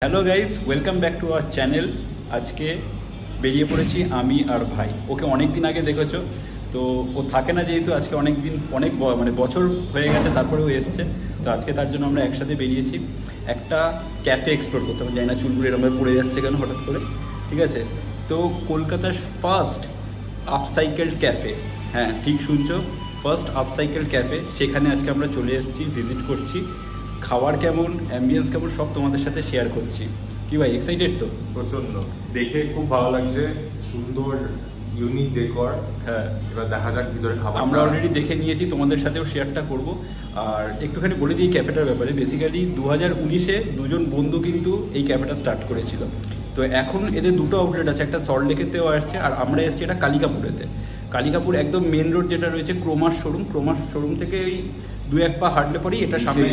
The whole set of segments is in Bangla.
Hello guys, welcome back to our channel. আজকে বেরিয়ে পড়েছি আমি আর ভাই। ওকে অনেক দিন আগে দেখেছো, তো ও থাকে না যেহেতু আজকে অনেক বছর হয়ে গেছে, তারপরে ও এসছে। তো আজকে তার জন্য আমরা একসাথে বেরিয়েছি একটা ক্যাফে এক্সপ্লোর করতে। আমি জানি না চুলগুলো এরকম পড়ে যাচ্ছে কেন হঠাৎ করে, ঠিক আছে। তো কলকাতার ফার্স্ট আপসাইকেলড ক্যাফে, হ্যাঁ ঠিক শুনছো, ফার্স্ট আপসাইকেলড ক্যাফে, সেখানে আজকে আমরা চলে এসেছি, ভিজিট করছি। খাবার কেমন, অ্যাম্বিয়েন্স কেমন, সব তোমাদের সাথে শেয়ার করছি। কি ভাই, এক্সাইটেড তো? প্রচন্ড, দেখে খুব ভালো লাগছে, সুন্দর ইউনিক ডেকর। হ্যাঁ, এবার দেখা যাক ভিতরে খাবার। আমরা অলরেডি দেখে নিয়েছি, তোমাদের সাথেও শেয়ারটা করব। আর একটুখানি বলে দিই ক্যাফেটার ব্যাপারে। বেসিক্যালি 2019-এ দুজন বন্ধু কিন্তু এই ক্যাফেটা স্টার্ট করেছিল। তো এখন এদের দুটো আউটলেট আছে, একটা সল্টলেকেতেও আসছে আর আমরা এসেছি এটা কালিকাপুরেতে। কালিকাপুর একদম মেন রোড যেটা রয়েছে ক্রোমাস শোরুম থেকে এই 2-1 পা হাঁটলে পরেই এটা সামনে,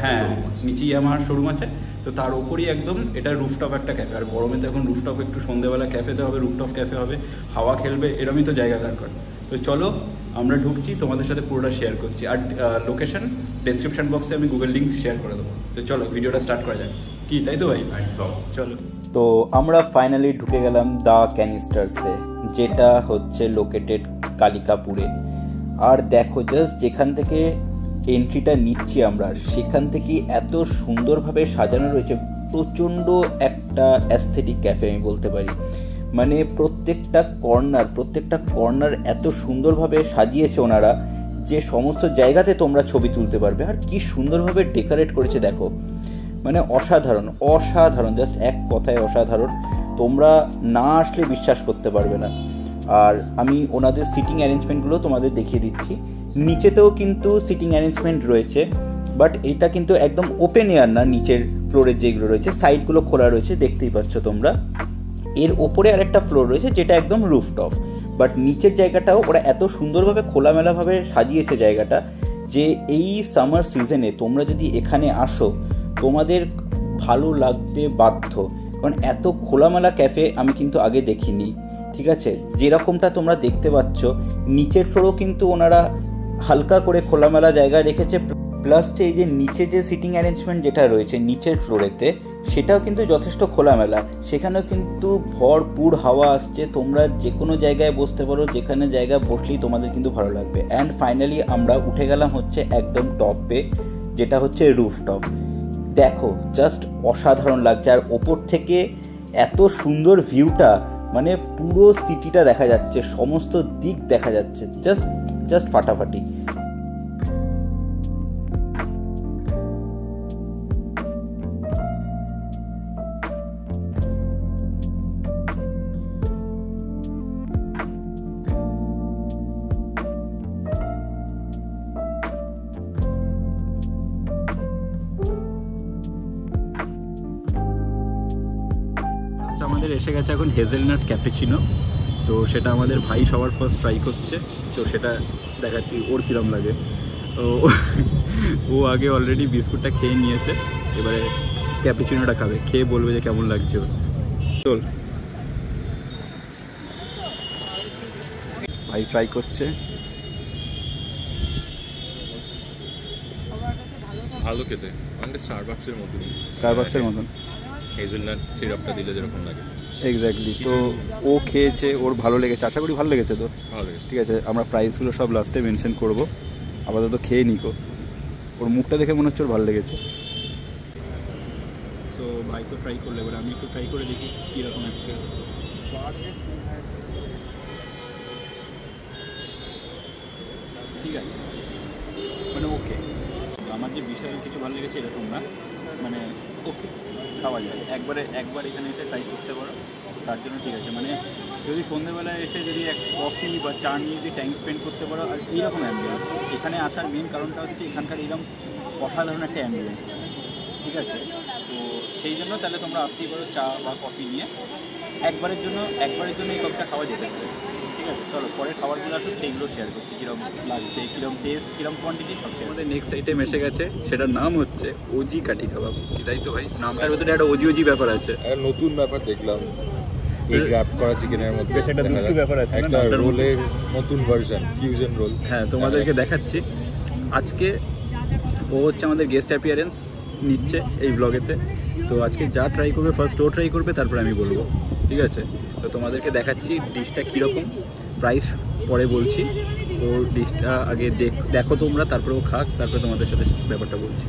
হ্যাঁ নিচে ইয়ামাহার শোরুম আছে। তো তার ওপরই একদম এটা রুফটপ একটা ক্যাফে। আর গরমে তো এখন রুফটপ, একটু সন্ধ্যেবেলা ক্যাফেতে হবে, রুফটপ ক্যাফে হবে, হাওয়া খেলবে, এরমই তো জায়গা দরকার। তো চলো আমরা ঢুকছি, তোমাদের সাথে পুরোটা শেয়ার করছি। আর লোকেশন ডেসক্রিপশন বক্সে আমি গুগল লিঙ্ক শেয়ার করে দেবো। তো চলো ভিডিওটা স্টার্ট করা যাক, কি তাই তো ভাই? একদম চলো। তো আমরা ফাইনালি ঢুকে গেলাম দ্য ক্যানিস্টার্সে, যেটা হচ্ছে লোকেটেড কালিকাপুরে। আর দেখো জাস্ট যেখান থেকে এন্ট্রিটা নিচ্ছি আমরা, সেখান থেকে এত সুন্দরভাবে সাজানো রয়েছে, প্রচণ্ড একটা অ্যাস্থেটিক ক্যাফে আমি বলতে পারি। মানে প্রত্যেকটা কর্নার এত সুন্দরভাবে সাজিয়েছে ওনারা, যে সমস্ত জায়গাতে তোমরা ছবি তুলতে পারবে। আর কি সুন্দরভাবে ডেকোরেট করেছে দেখো, মানে অসাধারণ, জাস্ট এক কথায় অসাধারণ। তোমরা না আসলে বিশ্বাস করতে পারবে না। আর আমি ওনাদের সিটিং অ্যারেঞ্জমেন্টগুলো তোমাদের দেখিয়ে দিচ্ছি। নিচেতেও কিন্তু সিটিং অ্যারেঞ্জমেন্ট রয়েছে, বাট এটা কিন্তু একদম ওপেন এয়ার না। নিচের ফ্লোরের যেগুলো রয়েছে, সাইডগুলো খোলা রয়েছে, দেখতেই পাচ্ছ তোমরা। এর ওপরে আরেকটা ফ্লোর রয়েছে যেটা একদম রুফটপ, বাট নিচের জায়গাটাও ওরা এত সুন্দরভাবে খোলামেলাভাবে সাজিয়েছে জায়গাটা, যে এই সামার সিজনে তোমরা যদি এখানে আসো তোমাদের ভালো লাগতে বাধ্য। কারণ এত খোলামেলা ক্যাফে আমি কিন্তু আগে দেখিনি, ঠিক আছে। যেরকমটা তোমরা দেখতে পাচ্ছ, নিচের ফ্লোরও কিন্তু ওনারা হালকা করে খোলামেলা জায়গা রেখেছে। প্লাস এই যে নিচে যে সিটিং অ্যারেঞ্জমেন্ট যেটা রয়েছে নিচের ফ্লোরেতে, সেটাও কিন্তু যথেষ্ট খোলামেলা। সেখানেও কিন্তু ভরপুর হাওয়া আসছে, তোমরা যে কোনো জায়গায় বসতে পারো, যেখানে জায়গায় বসলেই তোমাদের কিন্তু ভালো লাগবে। অ্যান্ড ফাইনালি আমরা উঠে গেলাম হচ্ছে একদম টপে, যেটা হচ্ছে রুফটপ। দেখো জাস্ট অসাধারণ লাগছে। আর ওপর থেকে এত সুন্দর ভিউটা, মানে পুরো সিটিটা দেখা যাচ্ছে, সমস্ত দিক দেখা যাচ্ছে, জাস্ট ফাটাফাটি। আমাদের এসে গেছে এখন হেজেলনাট ক্যাপুচিনো। তো সেটা আমাদের ভাই সবার ফার্স্ট ট্রাই করছে, তো সেটা দেখাচ্ছি ওর কীরকম লাগে। ও আগে অলরেডি বিস্কুটটা খেয়ে নিয়েছে, এবারে ক্যাপুচিনোটা খাবে, খেয়ে বলবে যে কেমন লাগছে ওর। চল ভাই ট্রাই করছে। ভালো খেতে, মানে স্টারবাক্সের মতন হেজেলনাট সিরাপটা দিলে যেরকম লাগে এক্স্যাক্টলি। তো ও খেয়েছে, ওর ভালো লেগেছে, আশা করি ভালো লেগেছে। তো ভালো লেগেছে, ঠিক আছে, আমরা প্রাইসগুলো সব লাস্টে মেনশন করবো, আপাতত খেয়ে নিকো। ওর মুখটা দেখে মনে হচ্ছে ওর ভালো লেগেছে। তো ভাই তো ট্রাই করলে, এবার আমি একটু ট্রাই করে দেখি কীরকম আছে। ঠিক আছে, মানে ওকে। আমার যে বিশাল কিছু ভালো লেগেছে এরকম না, মানে ওকে, খাওয়া যায়। একবার এখানে এসে ট্রাই করতে পারো, তার জন্য ঠিক আছে। মানে যদি সন্ধ্যেবেলায় এসে যদি এক কফি বা চা নিয়ে যদি টাইম স্পেন্ড করতে পারো, আর এইরকম অ্যাম্বিয়েন্স, এখানে আসার মেন কারণটা হচ্ছে এখানকার এরকম অসাধারণ একটা অ্যাম্বিয়েন্স, ঠিক আছে। তো সেই জন্য তাহলে তোমরা আসতেই পারো চা বা কফি নিয়ে। একবারের জন্য এই কফিটা খাওয়া যেতে পারে, ঠিক আছে। চলো পরের খাবারগুলো আসুক, সেইগুলো শেয়ার করছি, কীরকম লাগছে, কীরকম টেস্ট, কীরকম কোয়ান্টিটি, সব শেয়ার। আমাদের নেক্সট আইটেম এসে গেছে, সেটার নাম হচ্ছে ওজি কাঠি কাবাব। কি তাই তো ভাই? নামটার ভিতরে একটা ওজি ব্যাপার আছে, একটা নতুন ব্যাপার দেখলাম। এগ র‍্যাপ করা চিকেনের মধ্যে বেশ একটা দুষ্টু ব্যাপার আছে, একটা রোলের নতুন ভার্সন, ফিউশন রোল। হ্যাঁ, তোমাদেরকে দেখাচ্ছি। আজকে ও হচ্ছে আমাদের গেস্ট অ্যাপিয়ারেন্স, নিচ্ছে এই ব্লগেতে। তো আজকে যা ট্রাই করবে ফার্স্ট ও ট্রাই করবে, তারপরে আমি বলবো, ঠিক আছে? তো তোমাদেরকে দেখাচ্ছি ডিশটা কীরকম, প্রাইস পরে বলছি। ওর ডিশটা আগে দেখো তোমরা, তারপরে ও খাক, তারপরে তোমাদের সাথে ব্যাপারটা বলছি।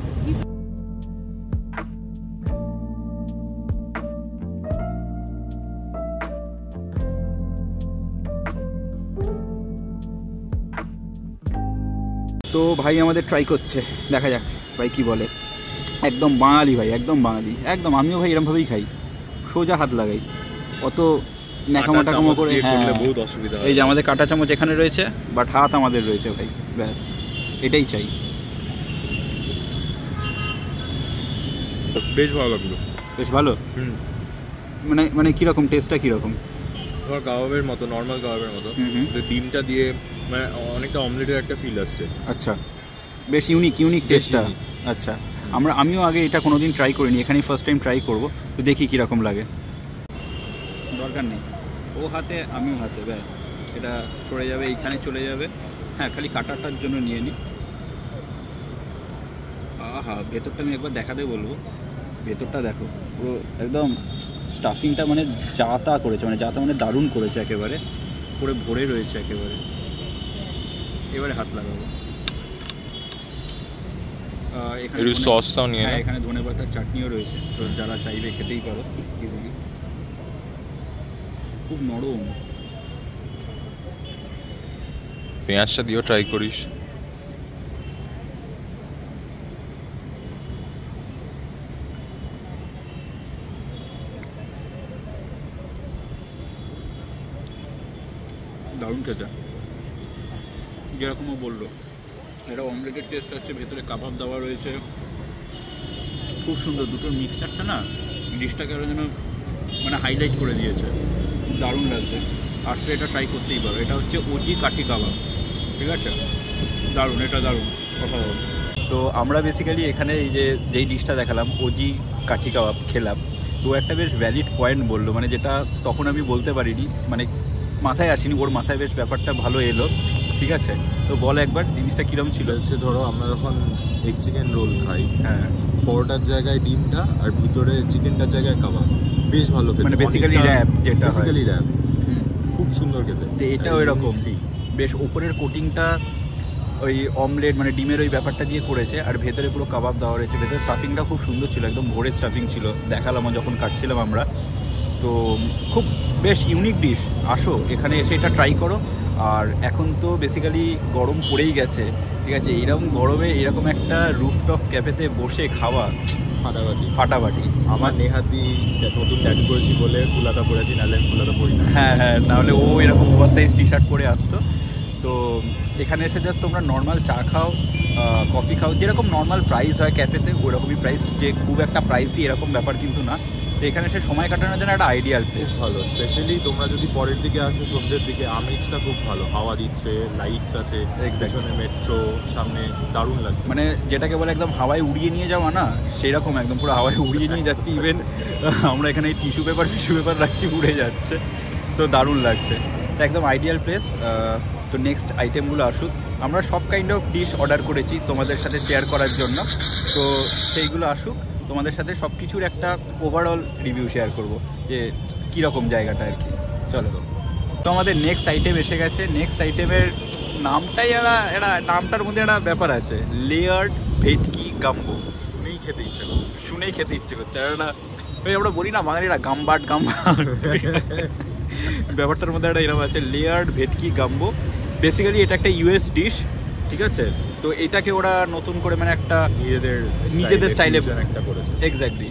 তো ভাই আমাদের ট্রাই করছে, দেখা যাক ভাই কি বলে। একদম বাঙালি ভাই, একদম বাঙালি, একদম। আমিও ভাই এরমভাবেই খাই, সোজা হাত লাগাই, অত ন্যাকামো টাকামো করে। হ্যাঁ, বহুত অসুবিধা। এই যে আমাদের কাঁটা চামচ এখানে রয়েছে, বাট হাত আমাদের রয়েছে ভাই, ব্যাস এটাই চাই। বেশ ভালো লাগলো। বেশ ভালো। মানে মানে কীরকম টেস্টটা কীরকম? ধর কাবাবের মতো, নর্মাল কাবাবের মতো, ডিমটা দিয়ে মানে অনেকটা অমলেটের একটা ফিল আসছে। আচ্ছা, বেশ ইউনিক টেস্টটা। আচ্ছা, আমিও আগে এটা কোনোদিন ট্রাই করিনি, এখানেই ফার্স্ট টাইম ট্রাই করব। তো দেখি কীরকম লাগে। দরকার নেই ও হাতে আমিও হাতে, ব্যাস এটা সরে যাবে, এইখানে চলে যাবে। হ্যাঁ, খালি কাটারটার জন্য নিয়ে নিই। আহা, ভেতরটা আমি একবার দেখাতে বলবো। ভেতরটা দেখো, পুরো একদম স্টাফিংটা মানে যাতা করেছে, মানে দারুণ করেছে, একেবারে পুরো ভরে রয়েছে একেবারে। এবারে হাত লাগাবো। এখানে সসটাও নিয়ে, হ্যাঁ, এখানে ধনেপাতার চাটনিও রয়েছে, তো যারা চাইবে খেতেই পারো ইজিলি। খুব নরম। পেঁয়াজটা দিয়েও ট্রাই করিস। দারুণ খেতে, যেরকমও বললো। এটা অমলেটের টেস্ট আসছে, ভেতরে কাবাব দেওয়া রয়েছে, খুব সুন্দর। দুটোর মিক্সচারটা না ডিশটাকে আরও যেন মানে হাইলাইট করে দিয়েছে, দারুণ লাগছে। আসলে এটা ট্রাই করতেই পারো। এটা হচ্ছে ওজি কাঠি কাবাব, ঠিক আছে? দারুণ, এটা দারুণ, কথা বল। তো আমরা বেসিক্যালি এখানে এই যেই ডিশটা দেখালাম, ওজি কাঠি কাবাব খেলাম। তো একটা বেশ ভ্যালিড পয়েন্ট বললো, মানে যেটা তখন আমি বলতে পারিনি, মানে মাথায় আসেনি, ওর মাথায় বেশ ব্যাপারটা ভালো এলো, ঠিক আছে? তো বল একবার জিনিসটা কীরকম ছিল। হচ্ছে ধরো আমরা যখন এগ চিকেন রোল খাই, হ্যাঁ, পরোটার জায়গায় ডিমটা আর ভিতরে চিকেনটার জায়গায় কাবাব, বেশ ভালো খেতে। মানে বেসিক্যালি র্যাপ, যেটা বেসিক্যালি র্যাপ, খুব সুন্দর খেতে। তো এটাও এরকম, বেশ ওপরের কোটিংটা ওই অমলেট মানে ডিমের ওই ব্যাপারটা দিয়ে করেছে, আর ভেতরে পুরো কাবাব দেওয়া রয়েছে। ভেতরে স্টাফিংটা খুব সুন্দর ছিল, একদম ভোরের স্টাফিং ছিল, দেখালাম যখন কাটছিলাম আমরা। তো খুব বেশ ইউনিক ডিশ। আসো এখানে এসে এটা ট্রাই করো। আর এখন তো বেসিক্যালি গরম পড়েই গেছে, ঠিক আছে? এইরকম গরমে এরকম একটা রুফটপ ক্যাফেতে বসে খাওয়া ফাটাফাটি। আমার নেহাতি নতুন ট্যাটু করেছি বলে ফুলাতা পরেছি, নাহলে ফুলাতা পরি না। হ্যাঁ, নাহলে ও এরকম ওভার সাইজ টি শার্ট পরে আসতো। তো এখানে এসে জাস্ট তোমরা নর্মাল চা খাও, কফি খাও, যেরকম নর্মাল প্রাইস হয় ক্যাফেতে ওরকমই প্রাইস, যে খুব একটা প্রাইসই এরকম ব্যাপার কিন্তু না। তো এখানে এসে সময় কাটানোর জন্য একটা আইডিয়াল প্লেস। ভালো, স্পেশালি তোমরা যদি পরের দিকে আসো, সন্ধ্যের দিকে, আমেজটা খুব ভালো, হাওয়া দিচ্ছে, লাইটস আছে, পেছনে মেট্রো, সামনে দারুণ লাগে। মানে যেটাকে বলে একদম হাওয়ায় উড়িয়ে নিয়ে যাওয়া না, সেই রকম একদম পুরো হাওয়ায় উড়িয়ে নিয়ে যাচ্ছি। ইভেন আমরা এখানে টিস্যু পেপার রাখছি, উড়ে যাচ্ছে, তো দারুণ লাগছে। তো একদম আইডিয়াল প্লেস। তো নেক্সট আইটেমগুলো আসুক। আমরা সব কাইন্ড অফ ডিশ অর্ডার করেছি তোমাদের সাথে শেয়ার করার জন্য, তো সেইগুলো আসুক, তোমাদের সাথে সব কিছুর একটা ওভারঅল রিভিউ শেয়ার করব যে কীরকম জায়গাটা আর কি। চলো, তো আমাদের নেক্সট আইটেম এসে গেছে। নেক্সট আইটেমের নামটাই একটা নামটার মধ্যে একটা ব্যাপার আছে, লেয়ার্ড ভেটকি গাম্বো। শুনেই খেতে ইচ্ছে করছে। আর একটা ওই আমরা বলি না বাঙালিরা গাম্বাট ব্যাপারটার মধ্যে একটা এরকম আছে, লেয়ার্ড ভেটকি গাম্বো। বেসিক্যালি এটা একটা ইউএস ডিশ, ঠিক আছে? তো এটাকে ওরা নতুন করে মানে একটা নিজেদের স্টাইলে একটা করেছে। এক্স্যাক্টলি।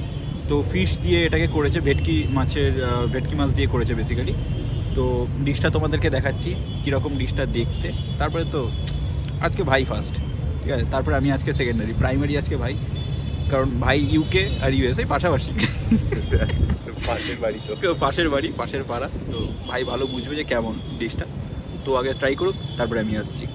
তো ফিশ দিয়ে এটাকে করেছে, ভেটকি মাছ দিয়ে করেছে বেসিক্যালি। তো ডিশটা তোমাদেরকে দেখাচ্ছি কীরকম ডিশটা দেখতে। তারপরে তো আজকে ভাই ফার্স্ট, ঠিক আছে? তারপরে আমি আজকে সেকেন্ডারি, প্রাইমারি আজকে ভাই, কারণ ভাই ইউকে আর ইউএসএ পাশাপাশি, পাশের বাড়ি, পাশের পাড়া। তো ভাই ভালো বুঝবে যে কেমন ডিশটা। তো আগে ট্রাই করুক, তারপরে আমি আসছি।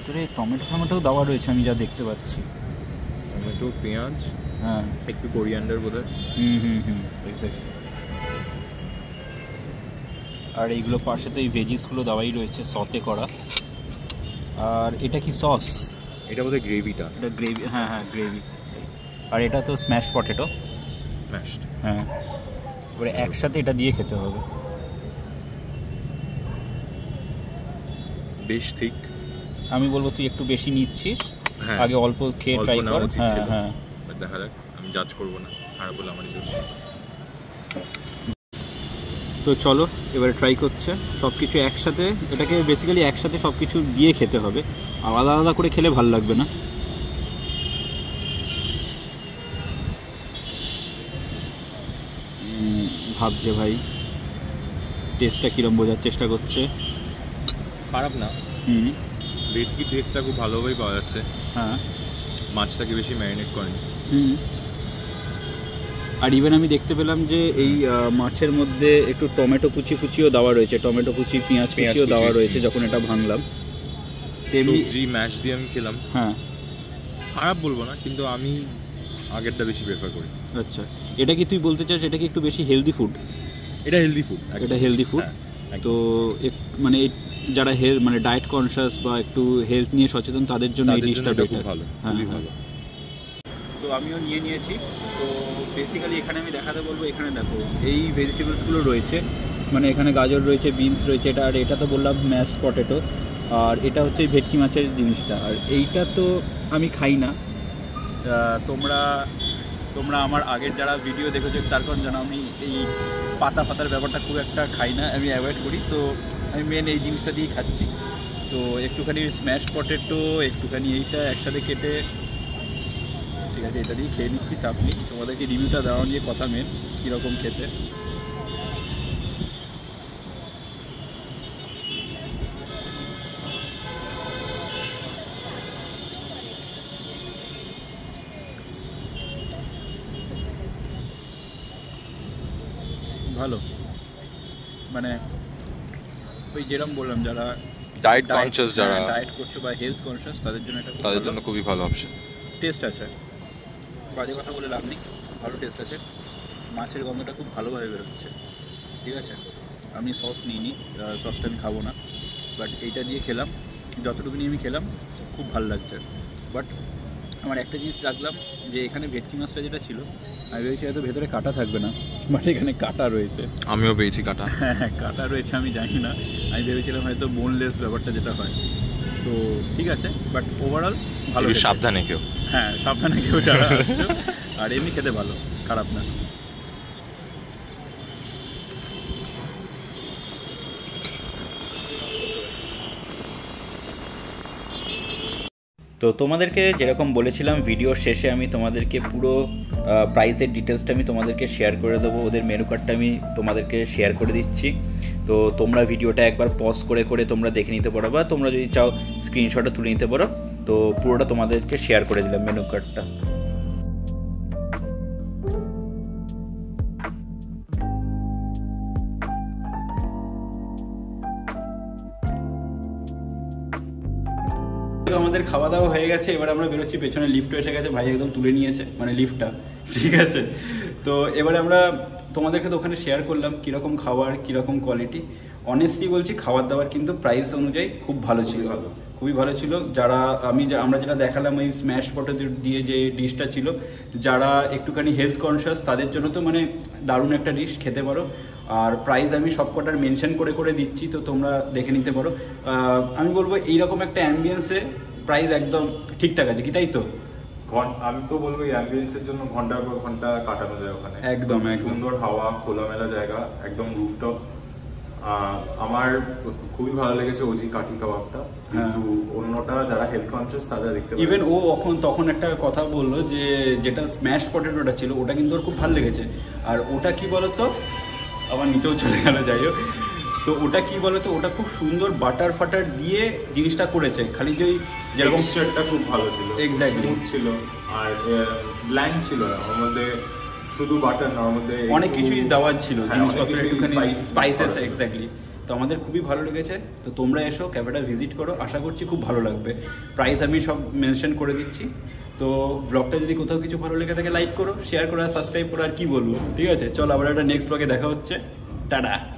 ভিতরে টমেটো দেওয়া রয়েছে আমি যা দেখতে পাচ্ছি। টমেটো, পেঁয়াজ, হ্যাঁ, একটু কোরিয়ান্ডার বোধহয়। এক্স্যাক্টলি। আর এইগুলো পাশে তো এই ভেজিসগুলো দেওয়াই রয়েছে সতে করা। আর এটা কি সস? এটা বোধহয় গ্রেভিটা। এটা গ্রেভি, হ্যাঁ গ্রেভি। আর এটা তো স্ম্যাশ পটেটো, ম্যাশড। হ্যাঁ, এবারে একসাথে এটা দিয়ে খেতে হবে। বেশ ঠিক। আমি বলবো তুই একটু বেশি নিচ্ছিস, হ্যাঁ, আগে অল্প খেয়ে ট্রাই কর। হ্যাঁ, দেখা যাক, আমি জাজ করবো না, খারাপ হলে আমারই দোষ। তো চলো এবারে ট্রাই করছে সব কিছু একসাথে। এটাকে বেসিক্যালি একসাথে সব কিছু দিয়ে খেতে হবে, আলাদা আলাদা করে খেলে ভালো লাগবে না। ভাবছে ভাই টেস্টটা কীরকম বোঝার চেষ্টা করছে। খারাপ না, ভেটকি টেস্টটা খুব ভালোভাবেই পাওয়া যাচ্ছে। হ্যাঁ, মাছটাকে বেশি ম্যারিনেট করেনি। আর ইভেন আমি দেখতে পেলাম যে এই মাছের মধ্যে একটু টমেটো কুচিও দেওয়া রয়েছে, টমেটো কুচি, পেঁয়াজ কুচিও দেওয়া রয়েছে যখন এটা ভাঙলাম। তেমনি সবজি ম্যাশ দিয়ে আমি খেলাম। হ্যাঁ, খারাপ বলবো না, কিন্তু আমি আগেরটা বেশি প্রেফার করি। আচ্ছা, এটা কি তুই বলতে চাস এটা কি একটু বেশি হেলদি ফুড? এটা হেলদি ফুড, এটা হেলদি ফুড। তো মানে যারা মানে ডায়েট কনসিয়াস বা একটু হেলথ নিয়ে সচেতন তাদের জন্য এই ডিশটা খুব ভালো, খুবই ভালো। তো আমিও নিয়েছি। তো বেসিক্যালি এখানে আমি দেখাতে বলবো, এখানে দেখো এই ভেজিটেবলসগুলো রয়েছে, মানে এখানে গাজর রয়েছে, বিনস রয়েছে, আর এটা তো বললাম ম্যাশড পটেটো, আর এটা হচ্ছে ভেটকি মাছের জিনিসটা। আর এইটা তো আমি খাই না, তোমরা আমার আগের যারা ভিডিও দেখেছো তার কারণ জানো আমি এই পাতার ব্যাপারটা খুব একটা খাই না, আমি অ্যাভয়েড করি। তো আমি মেন এই জিনিসটা দিয়েই খাচ্ছি। তো একটুখানি স্ম্যাশ পটেটো, একটুখানি এইটা একসাথে কেটে, ঠিক আছে, এটা দিয়ে খেয়ে নিচ্ছি, চাপ নেই। তোমাদেরকে রিভিউটা দেওয়া নিয়ে কথা মেন, কীরকম খেতে। ভালো, মানে ওই যেরকম বললাম যারা ডায়েট কনসিয়াস, যারা ডায়েট করছো বা হেলথ কনসিয়াস তাদের জন্য এটা তাদের জন্য খুবই ভালো অপশন। টেস্ট আছে, বাজে কথা বলে লাভ নেই, ভালো টেস্ট আছে। মাছের গন্ধটা খুব ভালোভাবে বেরোচ্ছে, ঠিক আছে। আমি সস নিইনি, সসটা আমি খাবো না, বাট এইটা দিয়ে খেলাম, যতটুকুনি আমি খেলাম খুব ভালো লাগছে। বাট আমার একটা জিনিস রাখলাম যে এখানে ভেটকি মাছটা যেটা ছিল আমি ভেবেছি হয়তো ভেতরে কাটা থাকবে না, বাট এখানে কাটা রয়েছে। আমিও পেয়েছি কাটা। হ্যাঁ, কাটা রয়েছে, আমি জানি না, আমি ভেবেছিলাম হয়তো বোনলেস ব্যাপারটা যেটা হয়। তো ঠিক আছে, বাট ওভারঅল ভালো। সাবধানে কেউ, হ্যাঁ সাবধানে কেউ যারা আসছো, আর এমনি খেতে ভালো, খারাপ না। তো তোমাদেরকে যেরকম বলেছিলাম ভিডিওর শেষে আমি তোমাদেরকে পুরো প্রাইসের ডিটেলসটা আমি তোমাদেরকে শেয়ার করে দেবো, ওদের মেনু কার্ডটা আমি তোমাদেরকে শেয়ার করে দিচ্ছি। তো তোমরা ভিডিওটা একবার পজ করে তোমরা দেখে নিতে পারো, বা তোমরা যদি চাও স্ক্রিনশটও তুলে নিতে পারো। তো পুরোটা তোমাদেরকে শেয়ার করে দিলাম মেনু কার্ডটা। আমাদের খাওয়া দাওয়া হয়ে গেছে, এবার আমরা বেরোচ্ছি, পেছনে লিফট এসে গেছে, ভাই একদম তুলে নিয়েছে মানে লিফটটা, ঠিক আছে। তো এবারে আমরা তোমাদেরকে তো ওখানে শেয়ার করলাম কীরকম খাবার, কীরকম কোয়ালিটি। অনেস্টলি বলছি, খাবার দাবার কিন্তু প্রাইস অনুযায়ী খুব ভালো ছিল, খুবই ভালো ছিল। আমরা যেটা দেখালাম ওই স্ম্যাশ পটেটো দিয়ে যে ডিশটা ছিল, যারা একটুখানি হেলথ কনসিয়াস তাদের জন্য তো মানে দারুণ একটা ডিশ, খেতে পারো। আর প্রাইস আমি সবকটার মেনশন করে দিচ্ছি, তো তোমরা দেখে নিতে পারো। আমি বলবো এইরকম একটা অ্যাম্বিয়েন্সে প্রাইস একদম ঠিকঠাক আছে, কি তাই তো? আমি তো বলবো এই অ্যাম্বিয়েন্সের জন্য ঘন্টার পর ঘন্টা কাটানো যায় ওখানে। একদম সুন্দর হাওয়া, খোলামেলা জায়গা, একদম রুফটপ। আমার খুবই ভালো লেগেছে ওজি কাঠি কাবাবটা, কিন্তু অন্যটা যারা হেলথ কনসিয়াস তারা দেখতে পারে। ইভেন ও তখন একটা কথা বললো যে যেটা স্ম্যাশ পটেটোটা ছিল ওটা কিন্তু ওর খুব ভালো লেগেছে। আর ওটা কি বলতো, আমার নিচেও চলে গেল, যাই হোক। তো ওটা কি বলতো, ওটা খুব সুন্দর বাটার দিয়ে জিনিসটা করেছে, খালি যে যেরকম টেক্সচারটা খুব ভালো ছিল, এক্স্যাক্টলি ছিল, আর ব্ল্যান্ড ছিল না। ওর মধ্যে শুধু বাটার না, ওর মধ্যে অনেক কিছুই দেওয়া ছিল, জিনিসপত্র একটুখানি স্পাইসেস, এক্স্যাক্টলি। তো আমাদের খুবই ভালো লেগেছে। তো তোমরা এসো, ক্যাফেটা ভিজিট করো, আশা করছি খুব ভালো লাগবে। প্রাইস আমি সব মেনশন করে দিচ্ছি। তো ব্লগটা যদি কোথাও কিছু ভালো লেগে থাকে লাইক করো, শেয়ার করো আর সাবস্ক্রাইব করো, আর কি বলবো। ঠিক আছে, চলো আবার একটা নেক্সট ব্লগে দেখা হচ্ছে। টাটা।